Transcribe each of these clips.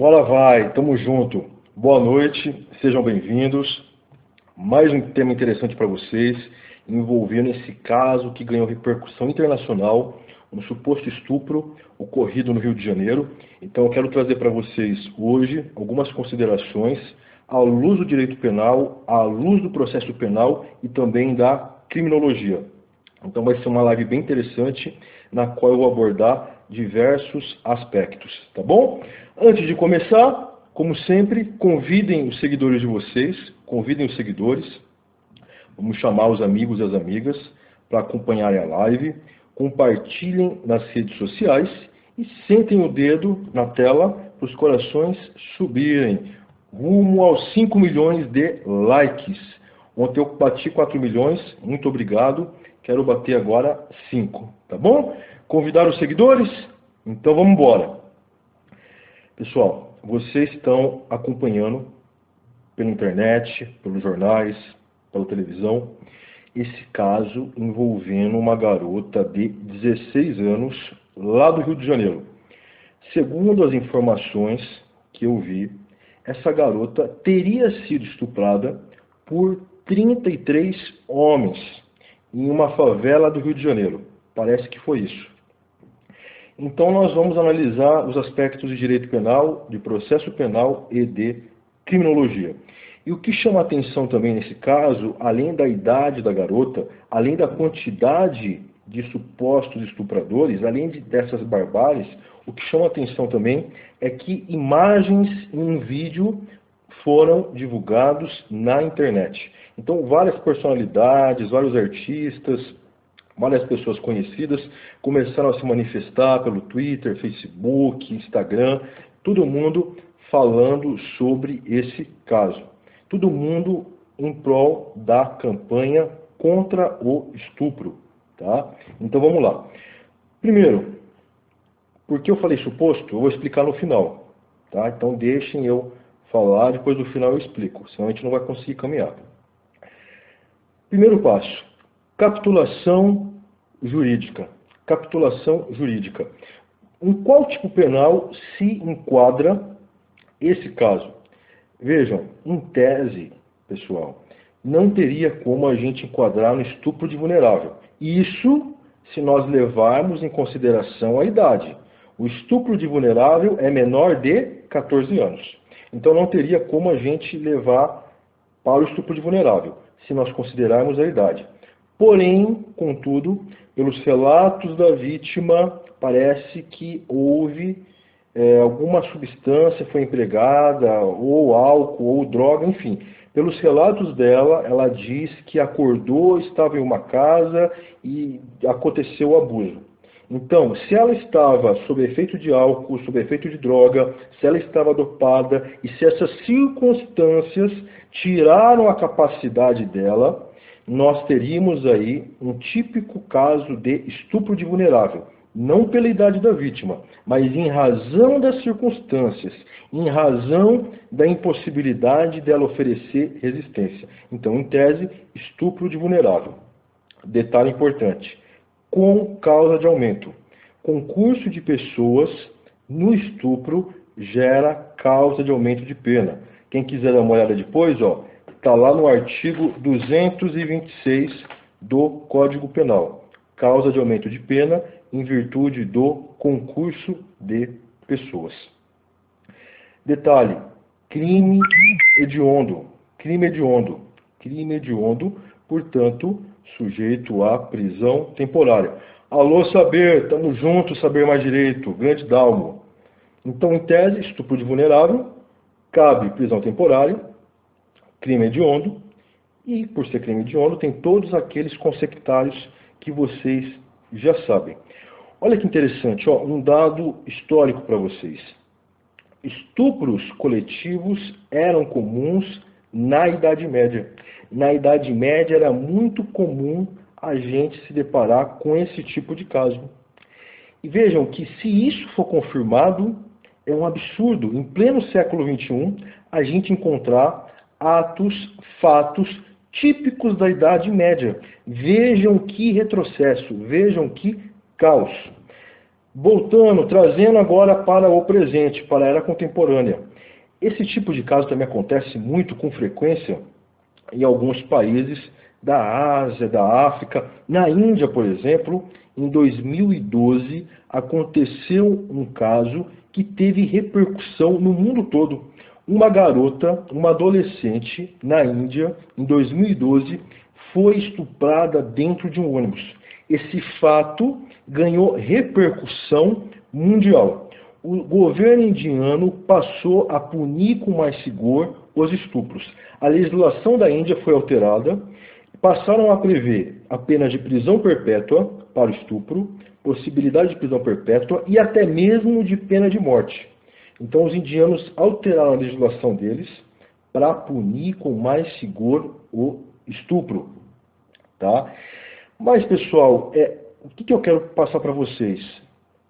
Bola vai, tamo junto. Boa noite, sejam bem-vindos. Mais um tema interessante para vocês, envolvendo esse caso que ganhou repercussão internacional, um suposto estupro ocorrido no Rio de Janeiro. Então eu quero trazer para vocês hoje algumas considerações à luz do direito penal, à luz do processo penal e também da criminologia. Então vai ser uma live bem interessante, na qual eu vou abordar diversos aspectos, tá bom? Antes de começar, como sempre, convidem os seguidores de vocês, convidem os seguidores, vamos chamar os amigos e as amigas para acompanharem a live, compartilhem nas redes sociais e sentem o dedo na tela para os corações subirem, rumo aos 5 milhões de likes. Ontem eu bati 4 milhões, muito obrigado, quero bater agora 5, tá bom? Convidar os seguidores? Então vamos embora. Pessoal, vocês estão acompanhando pela internet, pelos jornais, pela televisão, esse caso envolvendo uma garota de 16 anos lá do Rio de Janeiro. Segundo as informações que eu vi, essa garota teria sido estuprada por 33 homens em uma favela do Rio de Janeiro. Parece que foi isso. Então nós vamos analisar os aspectos de direito penal, de processo penal e de criminologia. E o que chama a atenção também nesse caso, além da idade da garota, além da quantidade de supostos estupradores, além dessas barbáries, o que chama a atenção também é que imagens em um vídeo foram divulgados na internet. Então várias personalidades, vários artistas, várias pessoas conhecidas começaram a se manifestar pelo Twitter, Facebook, Instagram, todo mundo falando sobre esse caso. Todo mundo em prol da campanha contra o estupro, tá? Então vamos lá. Primeiro, por que eu falei suposto? Eu vou explicar no final, tá? Então deixem eu falar, depois do final eu explico, senão a gente não vai conseguir caminhar. Primeiro passo, capitulação jurídica. Capitulação jurídica. Em qual tipo penal se enquadra esse caso? Vejam, em tese, pessoal, não teria como a gente enquadrar no estupro de vulnerável. Isso se nós levarmos em consideração a idade. O estupro de vulnerável é menor de 14 anos. Então não teria como a gente levar para o estupro de vulnerável, se nós considerarmos a idade. Porém, contudo, pelos relatos da vítima, parece que houve alguma substância foi empregada, ou álcool, ou droga, enfim. Pelos relatos dela, ela diz que acordou, estava em uma casa e aconteceu o abuso. Então, se ela estava sob efeito de álcool, sob efeito de droga, se ela estava dopada, e se essas circunstâncias tiraram a capacidade dela, nós teríamos aí um típico caso de estupro de vulnerável. Não pela idade da vítima, mas em razão das circunstâncias, em razão da impossibilidade dela oferecer resistência. Então, em tese, estupro de vulnerável. Detalhe importante, com causa de aumento. Concurso de pessoas no estupro gera causa de aumento de pena. Quem quiser dar uma olhada depois, está lá no artigo 226 do Código Penal. Causa de aumento de pena em virtude do concurso de pessoas. Detalhe, crime hediondo. Crime hediondo. Crime hediondo, portanto, sujeito à prisão temporária. Alô, Saber, estamos juntos, Saber Mais Direito, grande Dalmo. Então, em tese, estupro de vulnerável, cabe prisão temporária, crime hediondo, e por ser crime hediondo, tem todos aqueles consectários que vocês já sabem. Olha que interessante, um dado histórico para vocês. Estupros coletivos eram comuns na Idade Média. Na Idade Média era muito comum a gente se deparar com esse tipo de caso. E vejam que se isso for confirmado, é um absurdo, em pleno século XXI, a gente encontrar atos, fatos típicos da Idade Média. Vejam que retrocesso, vejam que caos. Voltando, trazendo agora para o presente, para a era contemporânea. Esse tipo de caso também acontece muito com frequência em alguns países da Ásia, da África. Na Índia, por exemplo, em 2012, aconteceu um caso que teve repercussão no mundo todo. Uma garota, uma adolescente na Índia, em 2012, foi estuprada dentro de um ônibus. Esse fato ganhou repercussão mundial. O governo indiano passou a punir com mais rigor os estupros. A legislação da Índia foi alterada, passaram a prever a pena de prisão perpétua para o estupro, possibilidade de prisão perpétua e até mesmo de pena de morte. Então os indianos alteraram a legislação deles para punir com mais rigor o estupro. Tá? Mas, pessoal, o que eu quero passar para vocês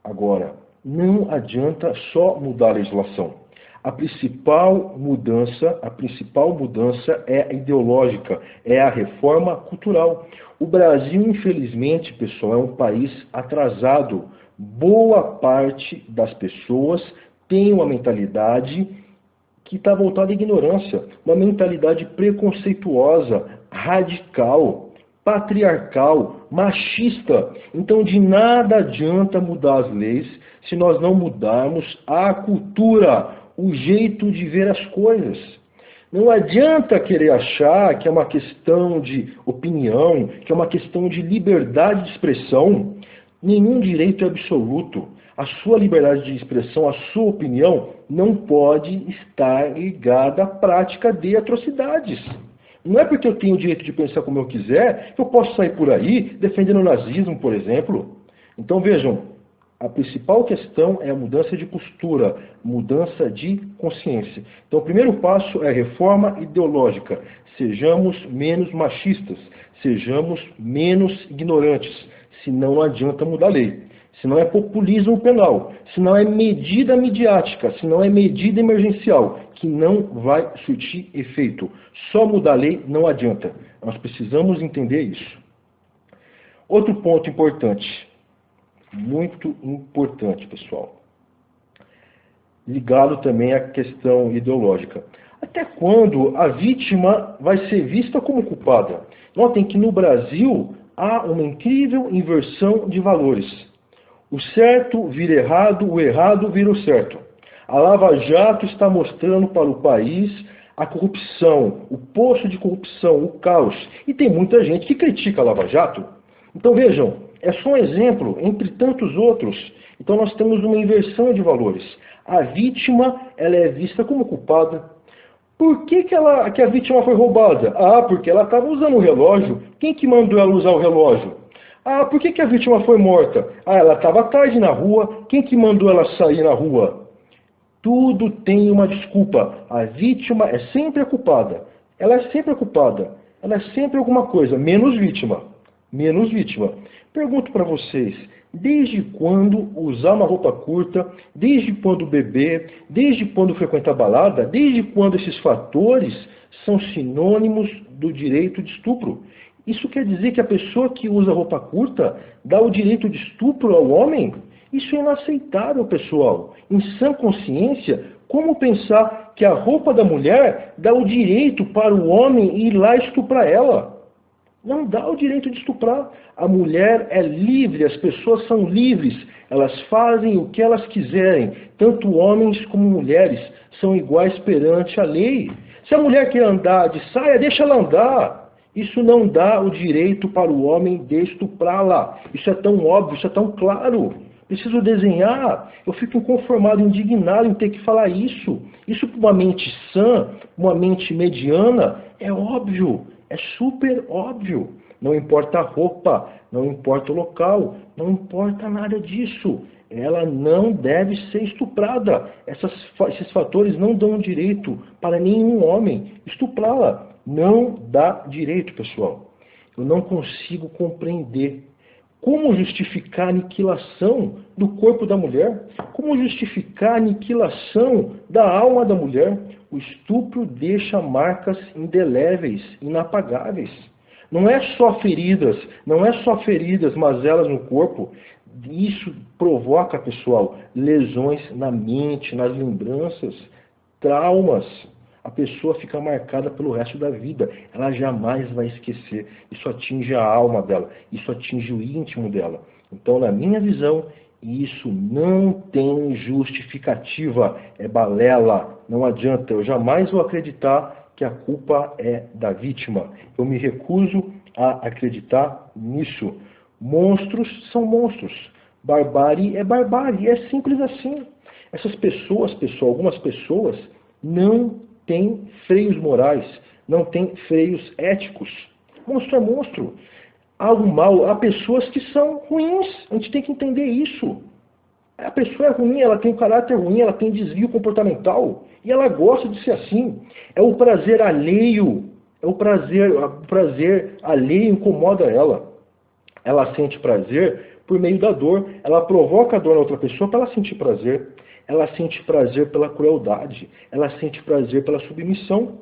agora? Não adianta só mudar a legislação. A principal mudança é ideológica, é a reforma cultural. O Brasil, infelizmente, pessoal, é um país atrasado. Boa parte das pessoas tem uma mentalidade que está voltada à ignorância, uma mentalidade preconceituosa, radical, patriarcal, machista. Então, de nada adianta mudar as leis se nós não mudarmos a cultura, o jeito de ver as coisas. Não adianta querer achar que é uma questão de opinião, que é uma questão de liberdade de expressão. Nenhum direito é absoluto. A sua liberdade de expressão, a sua opinião, não pode estar ligada à prática de atrocidades. Não é porque eu tenho o direito de pensar como eu quiser que eu posso sair por aí defendendo o nazismo, por exemplo. Então vejam, a principal questão é a mudança de postura, mudança de consciência. Então o primeiro passo é a reforma ideológica. Sejamos menos machistas, sejamos menos ignorantes, senão não adianta mudar a lei. Senão é populismo penal, senão é medida midiática, senão é medida emergencial, que não vai surtir efeito. Só mudar a lei não adianta. Nós precisamos entender isso. Outro ponto importante, muito importante, pessoal, ligado também à questão ideológica. Até quando a vítima vai ser vista como culpada? Notem que no Brasil há uma incrível inversão de valores. O certo vira errado, o errado vira o certo. A Lava Jato está mostrando para o país a corrupção, o poço de corrupção, o caos. E tem muita gente que critica a Lava Jato. Então vejam, é só um exemplo entre tantos outros. Então nós temos uma inversão de valores. A vítima, ela é vista como culpada. Por que a vítima foi roubada? Ah, porque ela estava usando o relógio. Quem que mandou ela usar o relógio? Ah, por que a vítima foi morta? Ah, ela estava tarde na rua. Quem que mandou ela sair na rua? Tudo tem uma desculpa. A vítima é sempre a culpada. Ela é sempre a culpada. Ela é sempre alguma coisa, menos vítima. Menos vítima. Pergunto para vocês, desde quando usar uma roupa curta, desde quando beber, desde quando frequentar balada, desde quando esses fatores são sinônimos do direito de estupro? Isso quer dizer que a pessoa que usa roupa curta dá o direito de estupro ao homem? Isso é inaceitável, pessoal. Em sã consciência, como pensar que a roupa da mulher dá o direito para o homem ir lá estuprar ela? Não dá o direito de estuprar. A mulher é livre, as pessoas são livres. Elas fazem o que elas quiserem. Tanto homens como mulheres são iguais perante a lei. Se a mulher quer andar de saia, deixa ela andar. Isso não dá o direito para o homem de estuprá-la. Isso é tão óbvio, isso é tão claro. Preciso desenhar. Eu fico inconformado, indignado em ter que falar isso. Isso para uma mente sã, uma mente mediana, é óbvio. É super óbvio. Não importa a roupa, não importa o local, não importa nada disso. Ela não deve ser estuprada. Esses fatores não dão direito para nenhum homem estuprá-la. Não dá direito, pessoal. Eu não consigo compreender como justificar a aniquilação do corpo da mulher, como justificar a aniquilação da alma da mulher. O estupro deixa marcas indeléveis, inapagáveis. Não é só feridas, mazelas no corpo, Isso provoca, pessoal, lesões na mente, nas lembranças, traumas. A pessoa fica marcada pelo resto da vida. Ela jamais vai esquecer. Isso atinge a alma dela. Isso atinge o íntimo dela. Então, na minha visão, isso não tem justificativa. É balela. Não adianta. Eu jamais vou acreditar que a culpa é da vítima. Eu me recuso a acreditar nisso. Monstros são monstros. Barbárie é barbárie. É simples assim. Essas pessoas, pessoal, algumas pessoas não têm freios morais, não têm freios éticos. Monstro é monstro. Há o mal, há pessoas que são ruins. A gente tem que entender isso. A pessoa é ruim, ela tem um caráter ruim, ela tem desvio comportamental. E ela gosta de ser assim. É o prazer alheio. O prazer alheio incomoda ela. Ela sente prazer por meio da dor. Ela provoca a dor na outra pessoa para ela sentir prazer. Ela sente prazer pela crueldade. Ela sente prazer pela submissão.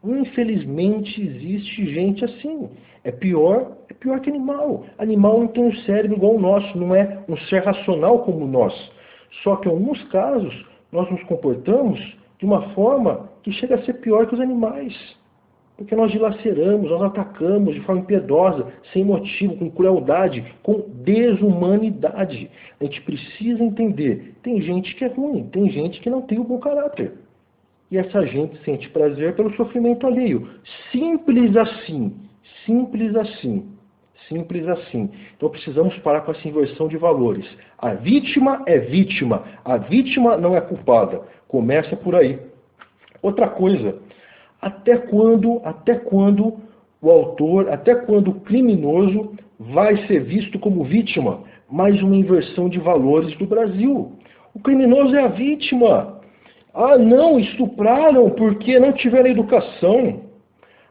Infelizmente existe gente assim. É pior que animal. Animal não tem um cérebro igual o nosso, não é um ser racional como nós. Só que em alguns casos nós nos comportamos de uma forma que chega a ser pior que os animais. Porque nós dilaceramos, nós atacamos de forma impiedosa, sem motivo, com crueldade, com desumanidade. A gente precisa entender, tem gente que é ruim, tem gente que não tem o bom caráter. E essa gente sente prazer pelo sofrimento alheio. Simples assim, simples assim, simples assim. Então precisamos parar com essa inversão de valores. A vítima é vítima, a vítima não é culpada. Começa por aí. Outra coisa, até quando o autor, até quando o criminoso vai ser visto como vítima? Mais uma inversão de valores do Brasil. O criminoso é a vítima. Ah, não, estupraram porque não tiveram educação.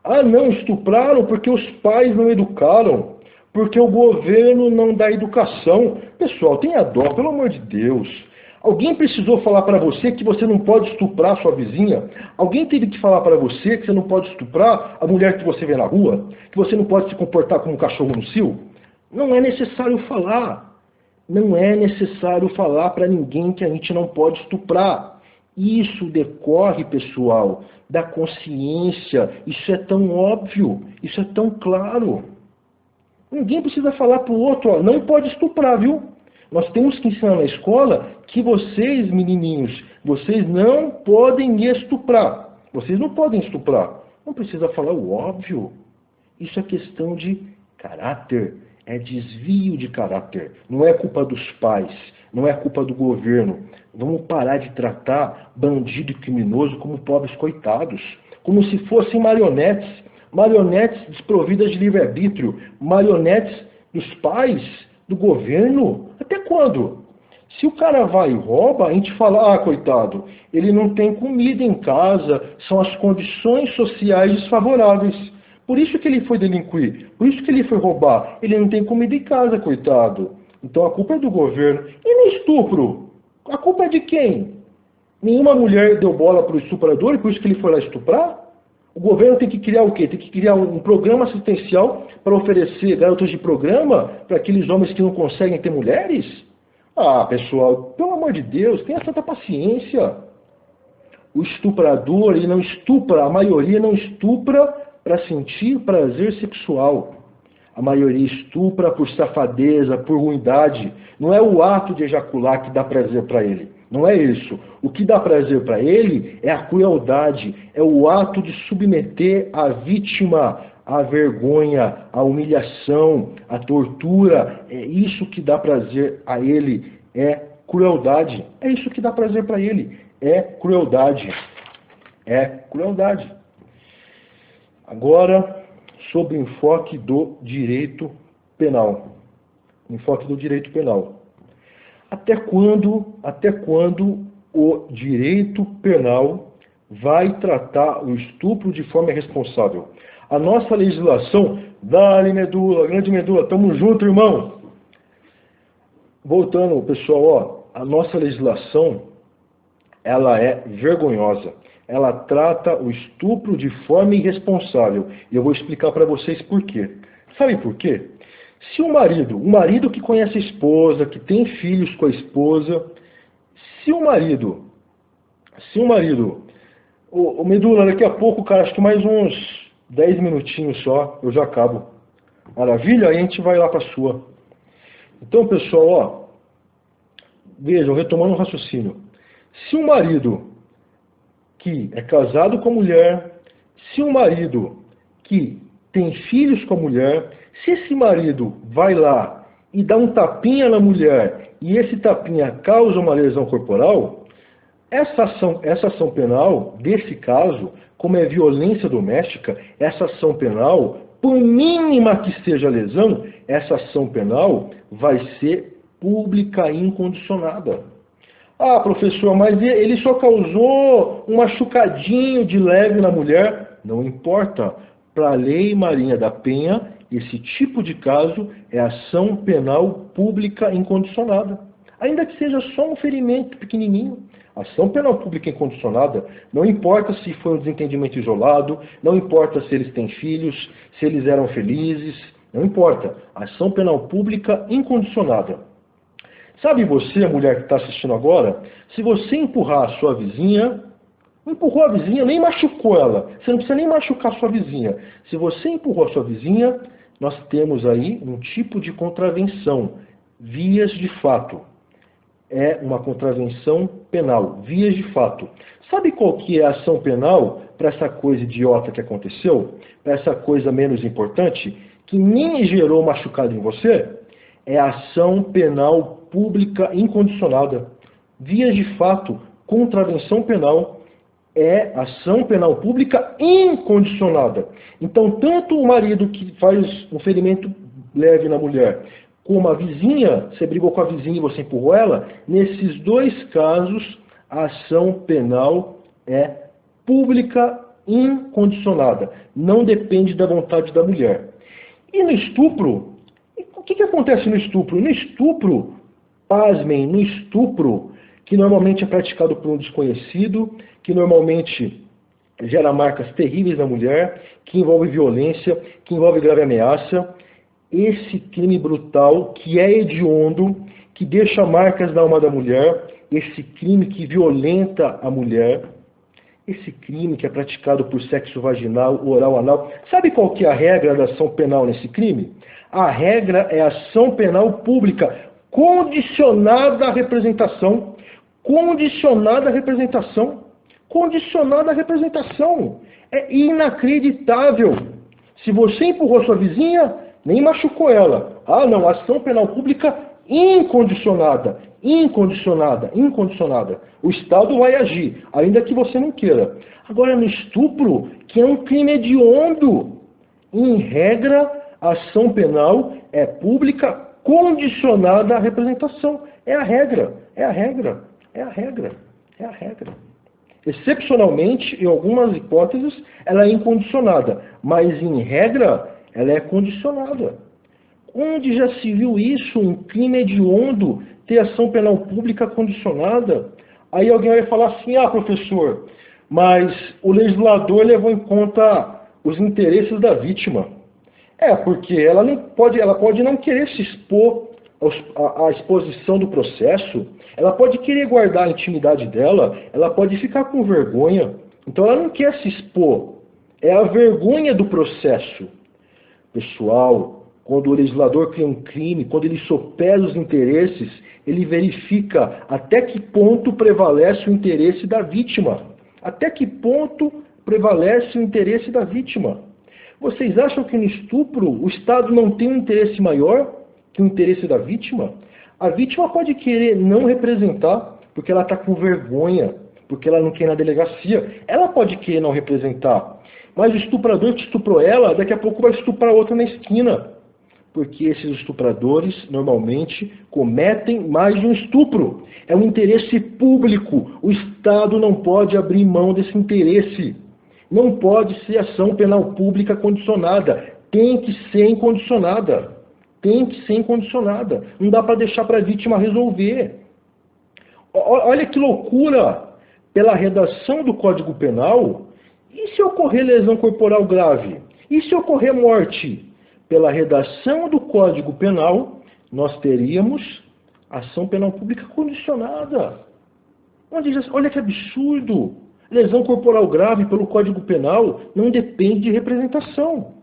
Ah, não, estupraram porque os pais não educaram. Porque o governo não dá educação. Pessoal, tenha dó, pelo amor de Deus. Alguém precisou falar para você que você não pode estuprar sua vizinha? Alguém teve que falar para você que você não pode estuprar a mulher que você vê na rua? Que você não pode se comportar como um cachorro no cio? Não é necessário falar. Não é necessário falar para ninguém que a gente não pode estuprar. Isso decorre, pessoal, da consciência. Isso é tão óbvio. Isso é tão claro. Ninguém precisa falar para o outro, ó, não pode estuprar, viu? Nós temos que ensinar na escola que vocês, menininhos, vocês não podem estuprar. Vocês não podem estuprar. Não precisa falar o óbvio. Isso é questão de caráter. É desvio de caráter. Não é culpa dos pais. Não é culpa do governo. Vamos parar de tratar bandido e criminoso como pobres coitados. Como se fossem marionetes. Marionetes desprovidas de livre-arbítrio. Marionetes dos pais, do governo. Até quando? Se o cara vai e rouba, a gente fala, ah, coitado, ele não tem comida em casa, são as condições sociais desfavoráveis. Por isso que ele foi delinquir, por isso que ele foi roubar. Ele não tem comida em casa, coitado. Então a culpa é do governo. E no estupro? A culpa é de quem? Nenhuma mulher deu bola para o estuprador e por isso que ele foi lá estuprar? O governo tem que criar o quê? Tem que criar um programa assistencial para oferecer garotas de programa para aqueles homens que não conseguem ter mulheres? Ah, pessoal, pelo amor de Deus, tenha tanta paciência. O estuprador, ele não estupra, a maioria não estupra para sentir prazer sexual. A maioria estupra por safadeza, por ruindade. Não é o ato de ejacular que dá prazer para ele. Não é isso. O que dá prazer para ele é a crueldade, é o ato de submeter a vítima à vergonha, à humilhação, à tortura. É isso que dá prazer a ele, é crueldade. É isso que dá prazer para ele, é crueldade. É crueldade. Agora, sobre o enfoque do direito penal. Enfoque do direito penal. Até quando o direito penal vai tratar o estupro de forma irresponsável? A nossa legislação, dá-lhe medula, grande medula, tamo junto, irmão. Voltando, pessoal, ó, a nossa legislação, ela é vergonhosa. Ela trata o estupro de forma irresponsável. E eu vou explicar para vocês por quê. Sabe por quê? Se o marido que conhece a esposa, que tem filhos com a esposa, se o marido, o Medula, daqui a pouco, cara, acho que mais uns 10 minutinhos só, eu já acabo. Maravilha? Aí a gente vai lá para a sua. Então, pessoal, ó, vejam, retomando o raciocínio. Se um marido que é casado com a mulher, se um marido que tem filhos com a mulher, se esse marido vai lá e dá um tapinha na mulher e esse tapinha causa uma lesão corporal, essa ação penal, desse caso, como é violência doméstica, essa ação penal, por mínima que seja a lesão, essa ação penal vai ser pública e incondicionada. Ah, professor, mas ele só causou um machucadinho de leve na mulher. Não importa. Para a Lei Marinha da Penha, esse tipo de caso é ação penal pública incondicionada. Ainda que seja só um ferimento pequenininho. Ação penal pública incondicionada, não importa se foi um desentendimento isolado, não importa se eles têm filhos, se eles eram felizes, não importa. Ação penal pública incondicionada. Sabe você, mulher que está assistindo agora, se você empurrar a sua vizinha, empurrou a vizinha, nem machucou ela, você não precisa nem machucar a sua vizinha. Se você empurrou a sua vizinha, nós temos aí um tipo de contravenção, vias de fato. É uma contravenção penal, vias de fato. Sabe qual que é a ação penal para essa coisa idiota que aconteceu? Para essa coisa menos importante, que nem gerou machucado em você? É a ação penal pública incondicionada. Vias de fato, contravenção penal é ação penal pública incondicionada. Então, tanto o marido que faz um ferimento leve na mulher, como a vizinha, você brigou com a vizinha e você empurrou ela, nesses dois casos, a ação penal é pública incondicionada. Não depende da vontade da mulher. E no estupro, o que acontece no estupro? No estupro, pasmem, no estupro, que normalmente é praticado por um desconhecido, que normalmente gera marcas terríveis na mulher, que envolve violência, que envolve grave ameaça, esse crime brutal, que é hediondo, que deixa marcas na alma da mulher, esse crime que violenta a mulher, esse crime que é praticado por sexo vaginal, oral, anal. Sabe qual que é a regra da ação penal nesse crime? A regra é a ação penal pública, condicionada à representação. Condicionada à representação. Condicionada à representação. É inacreditável. Se você empurrou sua vizinha, nem machucou ela. Ah, não, ação penal pública incondicionada. Incondicionada, incondicionada. O Estado vai agir, ainda que você não queira. Agora, no estupro, que é um crime hediondo, em regra, a ação penal é pública condicionada à representação. É a regra, é a regra, é a regra, é a regra. Excepcionalmente, em algumas hipóteses, ela é incondicionada, mas em regra, ela é condicionada. Onde já se viu isso, um crime hediondo, ter ação penal pública condicionada? Aí alguém vai falar assim, ah, professor, mas o legislador levou em conta os interesses da vítima. É, porque ela pode não querer se expor à exposição do processo, ela pode querer guardar a intimidade dela, ela pode ficar com vergonha, então ela não quer se expor. É a vergonha do processo. Pessoal, quando o legislador cria um crime, quando ele sopesa os interesses, ele verifica até que ponto prevalece o interesse da vítima. Até que ponto prevalece o interesse da vítima. Vocês acham que no estupro o Estado não tem um interesse maior que o interesse da vítima? A vítima pode querer não representar porque ela está com vergonha, porque ela não quer ir na delegacia. Ela pode querer não representar. Mas o estuprador que estuprou ela, daqui a pouco vai estuprar outra na esquina. Porque esses estupradores, normalmente, cometem mais de um estupro. É um interesse público. O Estado não pode abrir mão desse interesse. Não pode ser ação penal pública condicionada. Tem que ser incondicionada. Tem que ser incondicionada. Não dá para deixar para a vítima resolver. Olha que loucura! Pela redação do Código Penal, e se ocorrer lesão corporal grave? E se ocorrer morte? pela redação do Código Penal, nós teríamos ação penal pública condicionada. Olha que absurdo! Lesão corporal grave pelo Código Penal não depende de representação.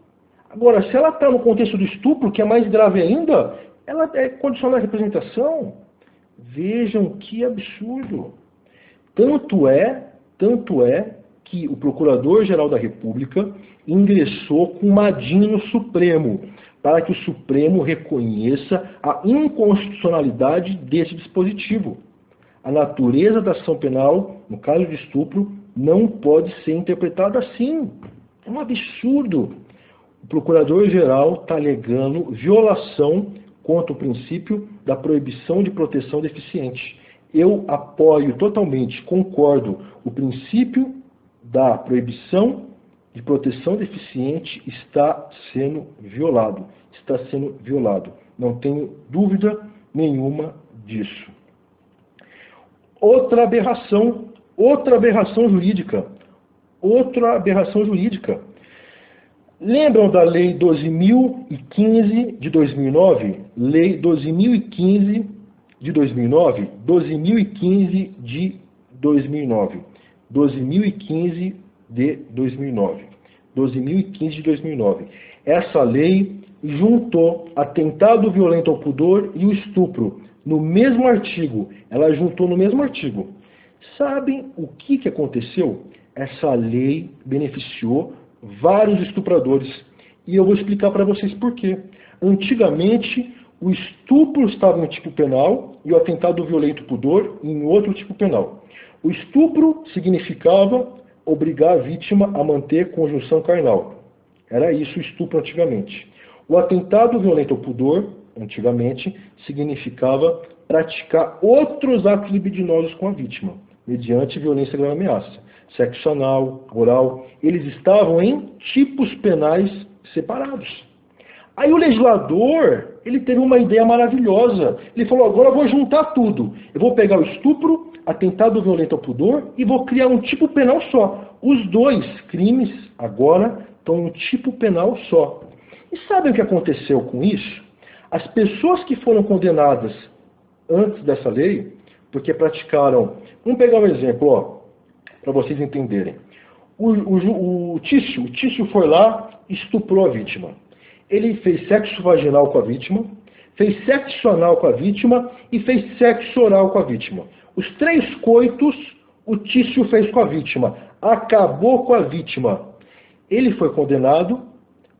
Agora, se ela está no contexto do estupro, que é mais grave ainda, ela é condicionada à representação. Vejam que absurdo. Tanto é que o Procurador-Geral da República ingressou com uma DIN no Supremo, para que o Supremo reconheça a inconstitucionalidade desse dispositivo. A natureza da ação penal, no caso de estupro, não pode ser interpretada assim. É um absurdo. O Procurador-Geral está alegando violação contra o princípio da proibição de proteção deficiente. Eu apoio totalmente, concordo, o princípio da proibição de proteção deficiente está sendo violado. Está sendo violado. Não tenho dúvida nenhuma disso. Outra aberração jurídica. Lembram da Lei 12.015 de 2009? Lei 12.015 de 2009? 12.015 de 2009. 12.015 de 2009. 12.015 de 2009. Essa lei juntou atentado violento ao pudor e o estupro no mesmo artigo. Ela juntou no mesmo artigo. Sabem o que aconteceu? Essa lei beneficiou vários estupradores. E eu vou explicar para vocês por quê. Antigamente, o estupro estava em um tipo penal e o atentado violento ao pudor em outro tipo penal. O estupro significava obrigar a vítima a manter conjunção carnal. Era isso o estupro antigamente. O atentado violento ao pudor, antigamente, significava praticar outros atos libidinosos com a vítima, mediante violência grave ameaça. Sexo anal, oral, eles estavam em tipos penais separados. Aí o legislador, ele teve uma ideia maravilhosa. Ele falou, agora eu vou juntar tudo. Eu vou pegar o estupro, atentado violento ao pudor e vou criar um tipo penal só. Os dois crimes agora estão em um tipo penal só. E sabem o que aconteceu com isso? As pessoas que foram condenadas antes dessa lei, porque praticaram... Vamos pegar um exemplo, para vocês entenderem. O Tício foi lá e estuprou a vítima. Ele fez sexo vaginal com a vítima, fez sexo anal com a vítima e fez sexo oral com a vítima. Os 3 coitos o Tício fez com a vítima. Acabou com a vítima. Ele foi condenado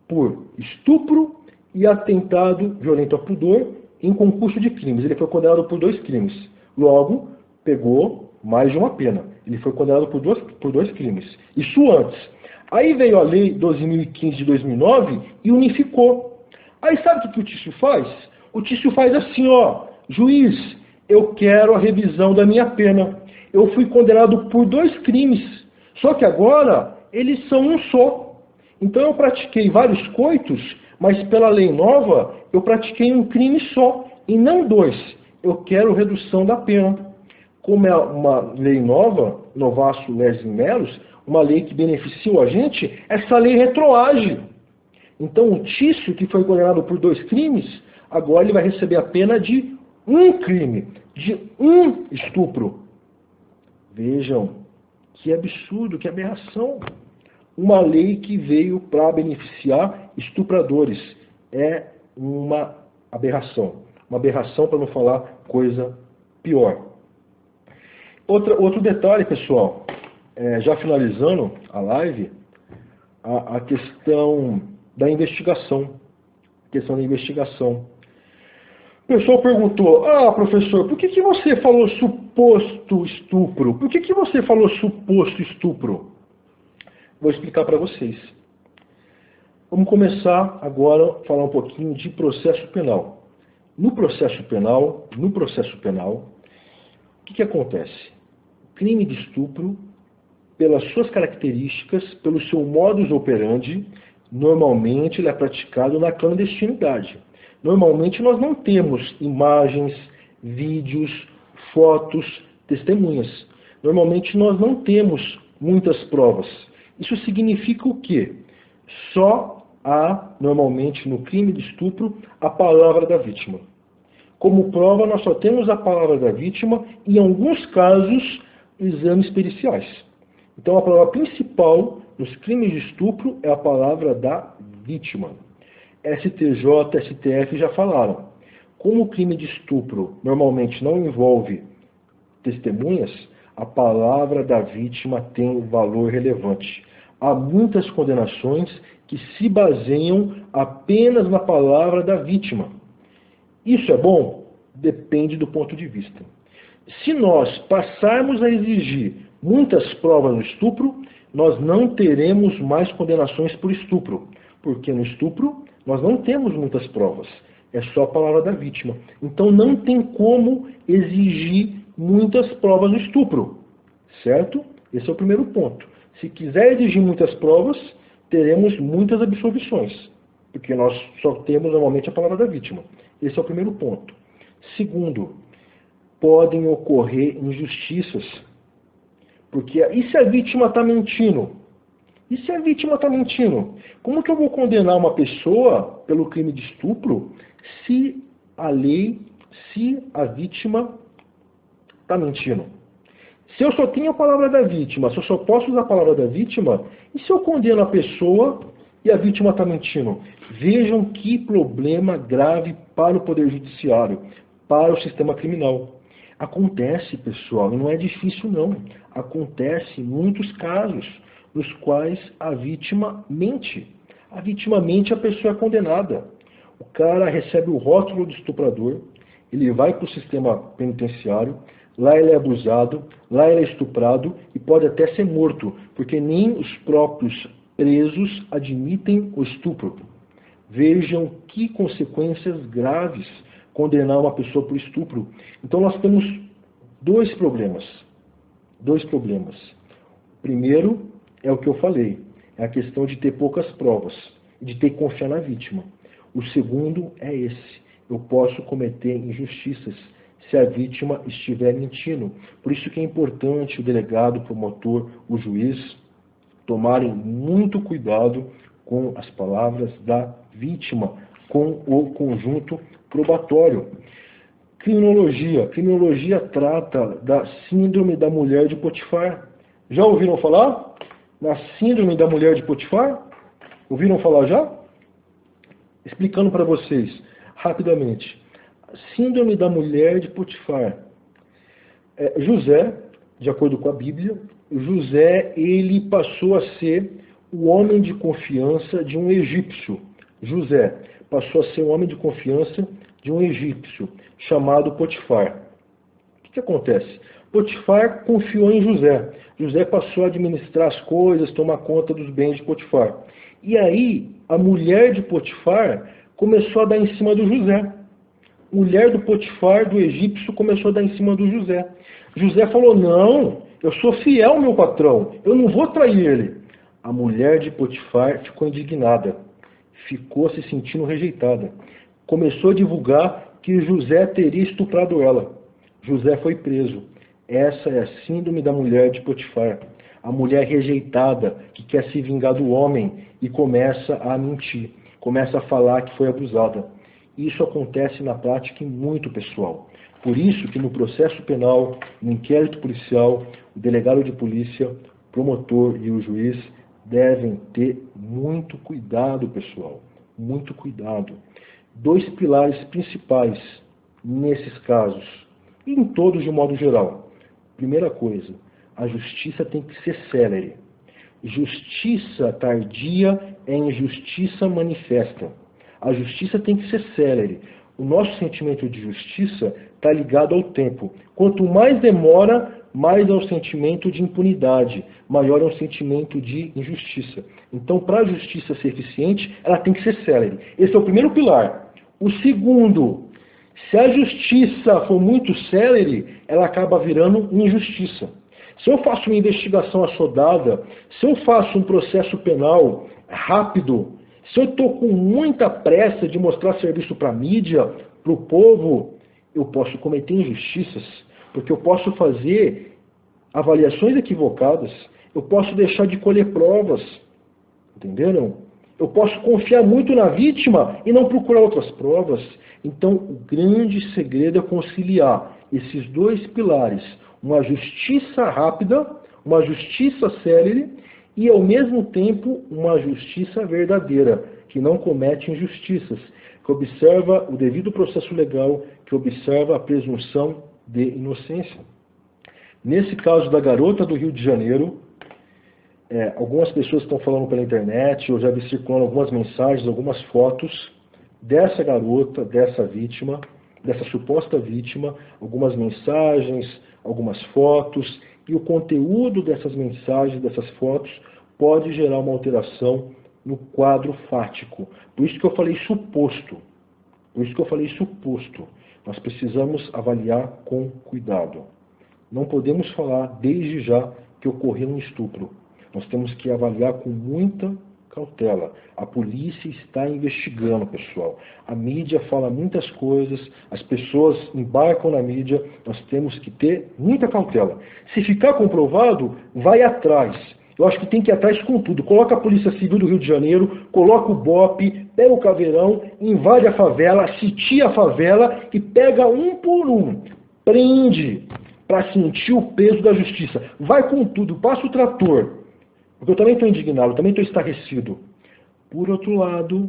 por estupro e atentado violento ao pudor em concurso de crimes. Ele foi condenado por 2 crimes. Logo, pegou mais de uma pena. Ele foi condenado por dois crimes. Isso antes. Aí veio a Lei 12.015 de 2009 e unificou. Aí sabe o que o Tício faz? O Tício faz assim, juiz, eu quero a revisão da minha pena. Eu fui condenado por 2 crimes. Só que agora eles são um só. Então eu pratiquei vários coitos, mas pela lei nova eu pratiquei um crime só, e não 2. Eu quero redução da pena. Como é uma lei nova, novaço legis meros, uma lei que beneficia a gente, essa lei retroage. Então o Tício, que foi condenado por 2 crimes, agora ele vai receber a pena de 1 crime, de 1 estupro. Vejam, que absurdo, que aberração. Uma lei que veio para beneficiar estupradores. É uma aberração. Uma aberração, para não falar coisa pior. Outro detalhe, pessoal. Já finalizando a live, a questão da investigação. O pessoal perguntou, professor, por que você falou suposto estupro? Por que você falou suposto estupro? Vou explicar para vocês. Vamos começar agora a falar um pouquinho de processo penal. No processo penal, o que acontece? O crime de estupro, pelas suas características, pelo seu modus operandi, normalmente ele é praticado na clandestinidade. Normalmente nós não temos imagens, vídeos, fotos, testemunhas. Normalmente nós não temos muitas provas. Isso significa o quê? Só há, normalmente, no crime de estupro, a palavra da vítima. Como prova, nós só temos a palavra da vítima e, em alguns casos, exames periciais. Então, a prova principal nos crimes de estupro é a palavra da vítima. STJ, STF já falaram. Como o crime de estupro normalmente não envolve testemunhas, a palavra da vítima tem valor relevante. Há muitas condenações que se baseiam apenas na palavra da vítima. Isso é bom? Depende do ponto de vista. Se nós passarmos a exigir muitas provas no estupro, nós não teremos mais condenações por estupro, porque no estupro nós não temos muitas provas, é só a palavra da vítima. Então não tem como exigir muitas provas no estupro, certo? Esse é o primeiro ponto. Se quiser exigir muitas provas, teremos muitas absolvições, porque nós só temos normalmente a palavra da vítima. Esse é o primeiro ponto. Segundo, podem ocorrer injustiças. Porque e se a vítima está mentindo? E se a vítima está mentindo? Como que eu vou condenar uma pessoa pelo crime de estupro se a vítima está mentindo? Se eu só tenho a palavra da vítima, se eu só posso usar a palavra da vítima, e se eu condeno a pessoa e a vítima está mentindo? Vejam que problema grave para o Poder Judiciário, para o sistema criminal. Acontece, pessoal, e não é difícil não. Acontece em muitos casos nos quais a vítima mente. A vítima mente, a pessoa é condenada. O cara recebe o rótulo de estuprador, ele vai para o sistema penitenciário, lá ele é abusado, lá ele é estuprado e pode até ser morto, porque nem os próprios presos admitem o estupro. Vejam que consequências graves condenar uma pessoa por estupro. Então nós temos dois problemas. O primeiro é o que eu falei, é a questão de ter poucas provas, de ter que confiar na vítima. O segundo é esse, eu posso cometer injustiças se a vítima estiver mentindo. Por isso que é importante o delegado, o promotor, o juiz tomarem muito cuidado com as palavras da vítima, com o conjunto probatório. Criminologia. Criminologia trata da síndrome da mulher de Potifar. Já ouviram falar? Na síndrome da mulher de Potifar? Ouviram falar já? Explicando para vocês, rapidamente. Síndrome da mulher de Potifar. José, de acordo com a Bíblia, José, ele passou a ser o homem de confiança de um egípcio. José passou a ser o homem de confiança de um egípcio, chamado Potifar. O que acontece? Potifar confiou em José. José passou a administrar as coisas, tomar conta dos bens de Potifar. E aí, a mulher de Potifar começou a dar em cima do José. Mulher do Potifar, do egípcio, começou a dar em cima do José. José falou, não, eu sou fiel ao meu patrão, eu não vou trair ele. A mulher de Potifar ficou indignada, ficou se sentindo rejeitada. Começou a divulgar que José teria estuprado ela. José foi preso. Essa é a síndrome da mulher de Potifar. A mulher rejeitada, que quer se vingar do homem e começa a mentir, começa a falar que foi abusada. Isso acontece na prática muito, pessoal. Por isso que no processo penal, no inquérito policial, o delegado de polícia, o promotor e o juiz devem ter muito cuidado, pessoal. Muito cuidado. Dois pilares principais nesses casos, e em todos de modo geral. Primeira coisa, a justiça tem que ser célere. Justiça tardia é injustiça manifesta. A justiça tem que ser célere. O nosso sentimento de justiça está ligado ao tempo. Quanto mais demora, mais é o sentimento de impunidade, maior é o sentimento de injustiça. Então, para a justiça ser eficiente, ela tem que ser célere. Esse é o primeiro pilar. O segundo, se a justiça for muito célere, ela acaba virando injustiça. Se eu faço uma investigação assodada, se eu faço um processo penal rápido, se eu estou com muita pressa de mostrar serviço para a mídia, para o povo, eu posso cometer injustiças, porque eu posso fazer avaliações equivocadas, eu posso deixar de colher provas, entenderam? Eu posso confiar muito na vítima e não procurar outras provas. Então, o grande segredo é conciliar esses dois pilares. Uma justiça rápida, uma justiça célere e, ao mesmo tempo, uma justiça verdadeira, que não comete injustiças, que observa o devido processo legal, que observa a presunção de inocência. Nesse caso da garota do Rio de Janeiro, algumas pessoas estão falando pela internet, eu já vi circulando algumas mensagens, algumas fotos dessa garota, dessa vítima, dessa suposta vítima, algumas mensagens, algumas fotos, e o conteúdo dessas mensagens, dessas fotos, pode gerar uma alteração no quadro fático. Por isso que eu falei suposto. Por isso que eu falei suposto. Nós precisamos avaliar com cuidado. Não podemos falar desde já que ocorreu um estupro. Nós temos que avaliar com muita cautela. A polícia está investigando, pessoal. A mídia fala muitas coisas, as pessoas embarcam na mídia, nós temos que ter muita cautela. Se ficar comprovado, vai atrás. Eu acho que tem que ir atrás com tudo. Coloca a Polícia Civil do Rio de Janeiro, coloca o BOPE, pega o caveirão, invade a favela, sitia a favela e pega um por um. Prende para sentir o peso da justiça. Vai com tudo, passa o trator. Porque eu também estou indignado, também estou estarrecido. Por outro lado,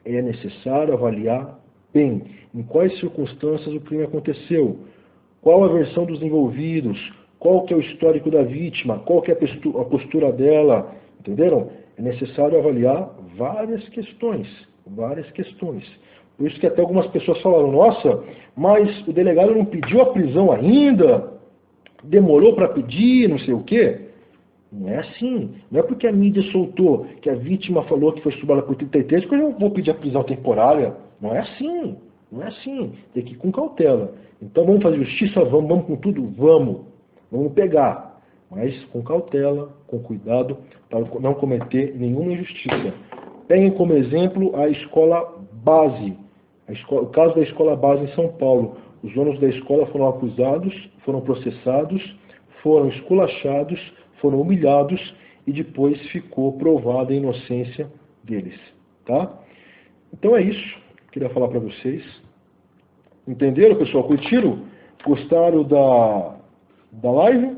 é necessário avaliar bem em quais circunstâncias o crime aconteceu, qual a versão dos envolvidos, qual que é o histórico da vítima, qual que é a postura dela, entenderam? É necessário avaliar várias questões. Por isso que até algumas pessoas falaram, nossa, mas o delegado não pediu a prisão ainda, demorou para pedir, não sei o quê. Não é assim. Não é porque a mídia soltou que a vítima falou que foi estuprada por 33 que eu vou pedir a prisão temporária. Não é assim. Não é assim. Tem que ir com cautela. Então vamos fazer justiça? Vamos com tudo? Vamos pegar. Mas com cautela, com cuidado, para não cometer nenhuma injustiça. Peguem como exemplo a escola base. O caso da escola base em São Paulo. Os donos da escola foram acusados, foram processados, foram esculachados, foram humilhados e depois ficou provada a inocência deles. Tá? Então é isso que eu queria falar para vocês. Entenderam, pessoal? Curtiram? Gostaram da live?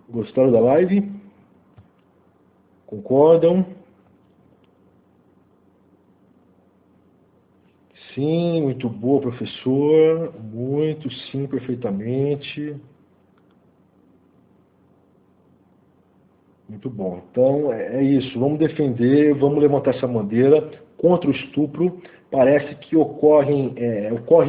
Gostaram da live? Concordam? Sim, muito boa, professor. Muito, sim, perfeitamente. Muito bom. Então, é isso. Vamos defender, vamos levantar essa bandeira contra o estupro. Parece que ocorre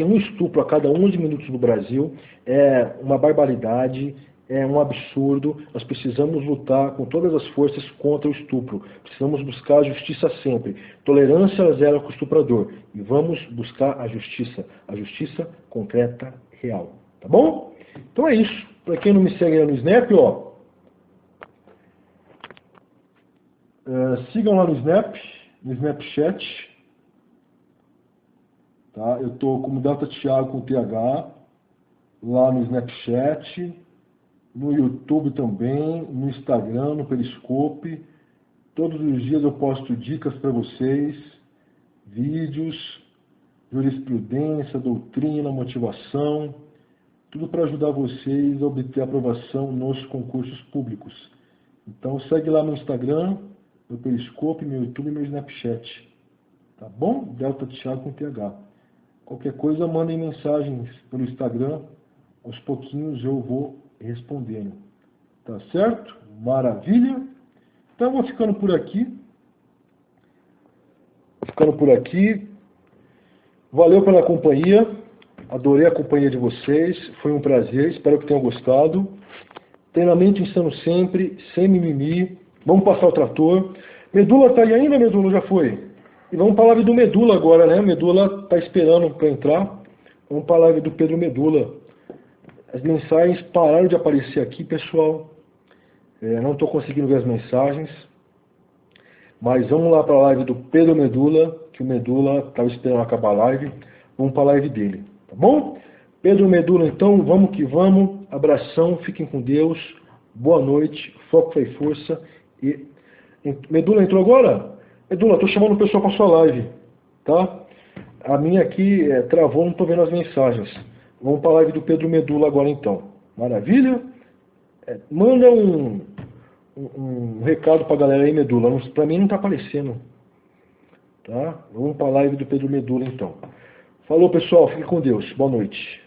um estupro a cada 11 minutos no Brasil. É uma barbaridade, é um absurdo. Nós precisamos lutar com todas as forças contra o estupro. Precisamos buscar a justiça sempre. Tolerância zero com o estuprador. E vamos buscar a justiça concreta, real. Tá bom? Então é isso. Para quem não me segue aí no Snap, ó, sigam lá no Snapchat. Tá? Eu estou como Delta Thiago com TH, lá no Snapchat, no YouTube também, no Instagram, no Periscope. Todos os dias eu posto dicas para vocês, vídeos, jurisprudência, doutrina, motivação, tudo para ajudar vocês a obter aprovação nos concursos públicos. Então segue lá no Instagram, meu Periscope, meu YouTube e meu Snapchat. Tá bom? Delta Thiago com TH. Qualquer coisa, mandem mensagens pelo Instagram. Aos pouquinhos eu vou respondendo. Tá certo? Maravilha? Então eu vou ficando por aqui. Valeu pela companhia. Adorei a companhia de vocês. Foi um prazer. Espero que tenham gostado. Treinamento insano sempre, sem mimimi. Vamos passar o trator. Medula tá aí ainda, Medula? Já foi? E vamos para a live do Medula agora, né? Medula tá esperando para entrar. Vamos para a live do Pedro Medula. As mensagens pararam de aparecer aqui, pessoal. Não estou conseguindo ver as mensagens. Mas vamos lá para a live do Pedro Medula, que o Medula estava esperando acabar a live. Vamos para a live dele, tá bom? Pedro Medula, então, vamos que vamos. Abração, fiquem com Deus. Boa noite, foco, fé e força. E Medula entrou agora? Medula, estou chamando o pessoal para sua live, tá? A minha aqui travou, não estou vendo as mensagens. Vamos para a live do Pedro Medula agora então. Maravilha? Manda um recado para a galera aí, Medula. Para mim não está aparecendo. Tá? Vamos para a live do Pedro Medula então. Falou, pessoal. Fique com Deus. Boa noite.